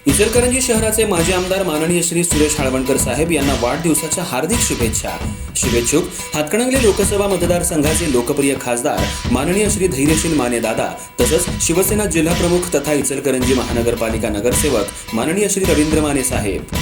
इचलकरंजी शहराचे माजी आमदार माननीय श्री सुरेश हाळवणकर साहेब यांना वाढदिवसाच्या हार्दिक शुभेच्छा। शुभेच्छुक हातकणंगले लोकसभा मतदारसंघाचे लोकप्रिय खासदार माननीय श्री धैर्यशील माने दादा तसंच शिवसेना जिल्हा प्रमुख तथा इचलकरंजी महानगरपालिका नगरसेवक माननीय श्री रवींद्र माने साहेब।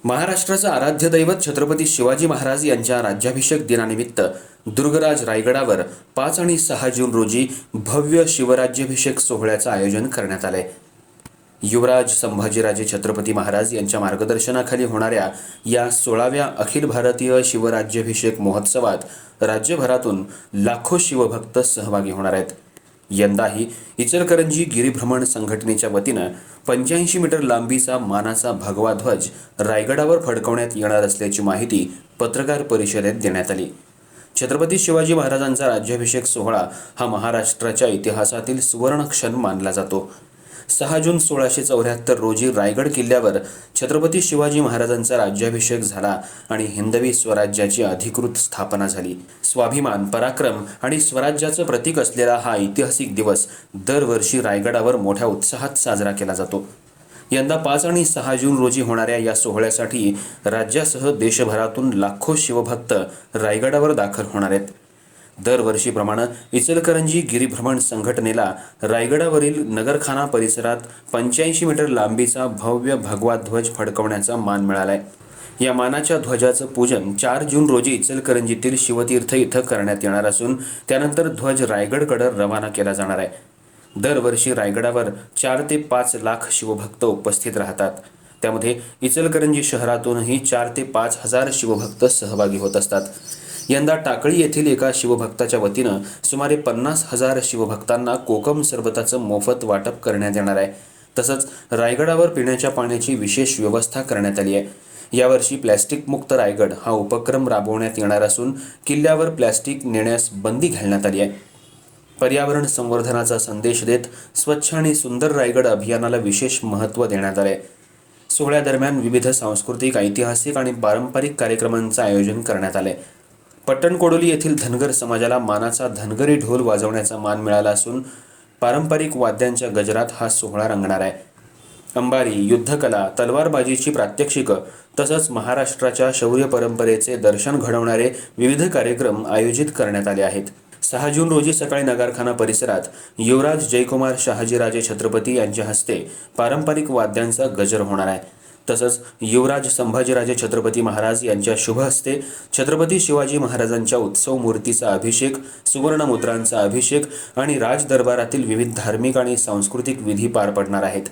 महाराष्ट्राचं आराध्य दैवत छत्रपती शिवाजी महाराज यांच्या राज्याभिषेक दिनानिमित्त दुर्गराज रायगडावर 5 आणि 6 जून रोजी भव्य शिवराज्याभिषेक सोहळ्याचं आयोजन करण्यात आलंय। युवराज संभाजीराजे छत्रपती महाराज यांच्या मार्गदर्शनाखाली होणाऱ्या या 16व्या अखिल भारतीय शिवराज्याभिषेक महोत्सवात राज्यभरातून लाखो शिवभक्त सहभागी होणार आहेत। यंदाही इचलकरंजी गिरीभ्रमण संघटनेच्या वतीनं 85 मीटर लांबीचा मानाचा भगवा ध्वज रायगडावर फडकवण्यात येणार असल्याची माहिती पत्रकार परिषदेत देण्यात आली। छत्रपती शिवाजी महाराजांचा राज्याभिषेक सोहळा हा महाराष्ट्राच्या इतिहासातील सुवर्ण क्षण मानला जातो। 6 जून 1674 रोजी रायगड किल्ल्यावर छत्रपती शिवाजी महाराजांचा राज्याभिषेक झाला आणि हिंदवी स्वराज्याची अधिकृत स्थापना झाली। स्वाभिमान, पराक्रम आणि स्वराज्याचं प्रतीक असलेला हा ऐतिहासिक दिवस दरवर्षी रायगडावर मोठ्या उत्साहात साजरा केला जातो। यंदा 5 आणि 6 जून रोजी होणाऱ्या या सोहळ्यासाठी राज्यासह देशभरातून लाखो शिवभक्त रायगडावर दाखल होणार आहेत। दरवर्षीप्रमाणे इचलकरंजी गिरीभ्रमण संघटनेला रायगडावरील नगरखाना परिसरात 85 मीटर लांबीचा भव्य भगवा ध्वज फडकवण्याचा मान मिळालाय। या मानाच्या ध्वजाचं पूजन 4 जून रोजी इचलकरंजीतील शिवतीर्थ इथं करण्यात येणार असून त्यानंतर ध्वज रायगडकडे रवाना केला जाणार आहे। दरवर्षी रायगडावर 4 ते 5 लाख शिवभक्त उपस्थित राहतात। त्यामध्ये इचलकरंजी शहरातूनही 4 ते 5 हजार शिवभक्त सहभागी होत असतात। यंदा टाकळी येथील एका शिवभक्ताच्या वतीनं सुमारे 50,000 शिवभक्तांना कोकम सरबताचं मोफत वाटप करण्यात येणार आहे। तसंच रायगडावर पिण्याच्या पाण्याची विशेष व्यवस्था करण्यात आली आहे। यावर्षी प्लॅस्टिक मुक्त रायगड हा उपक्रम राबवण्यात येणार असून किल्ल्यावर प्लॅस्टिक नेण्यास बंदी घालण्यात आली आहे। पर्यावरण संवर्धनाचा संदेश देत स्वच्छ आणि सुंदर रायगड अभियानाला विशेष महत्त्व देण्यात आले। सोहळ्यादरम्यान विविध सांस्कृतिक, ऐतिहासिक आणि पारंपरिक कार्यक्रमांचं आयोजन करण्यात आले। पट्टणकोडोली येथील धनगर समाजाला मानाचा धनगरी ढोल वाजवण्याचा मान मिळाला असून पारंपरिक वाद्यांच्या गजरात हा सोहळा रंगणार आहे। अंबारी, युद्धकला, तलवारबाजीची प्रात्यक्षिकं तसंच महाराष्ट्राच्या शौर्य परंपरेचे दर्शन घडवणारे विविध कार्यक्रम आयोजित करण्यात आले आहेत। 6 जून रोजी सकाळी नगरखाना परिसरात युवराज जयकुमार शहाजीराजे छत्रपती यांच्या हस्ते पारंपरिक वाद्यांचा गजर होणार आहे। तसंच युवराज संभाजीराजे छत्रपती महाराज यांच्या शुभ हस्ते छत्रपती शिवाजी महाराजांच्या उत्सव मूर्तीचा अभिषेक, सुवर्णमुद्रांचा अभिषेक आणि राजदरबारातील विविध धार्मिक आणि सांस्कृतिक विधी पार पडणार आहेत।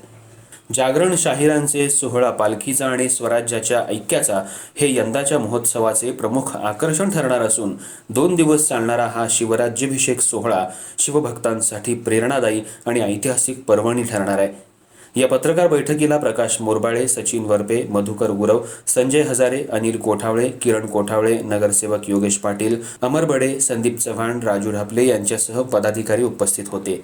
जागरण शाहिरांचे सोहळा, पालखीचा आणि स्वराज्याच्या ऐक्याचा हे यंदाच्या महोत्सवाचे प्रमुख आकर्षण ठरणार असून 2 दिवस चालणारा हा शिवराज्याभिषेक सोहळा शिवभक्तांसाठी प्रेरणादायी आणि ऐतिहासिक पर्वणी ठरणार आहे। या पत्रकार बैठकीला प्रकाश मोरबाळे, सचिन वरपे, मधुकर गुरव, संजय हजारे, अनिल कोठावळे, किरण कोठावळे, नगरसेवक योगेश पाटील, अमर बडे, संदीप चव्हाण, राजू ढापले यांच्यासह पदाधिकारी उपस्थित होते।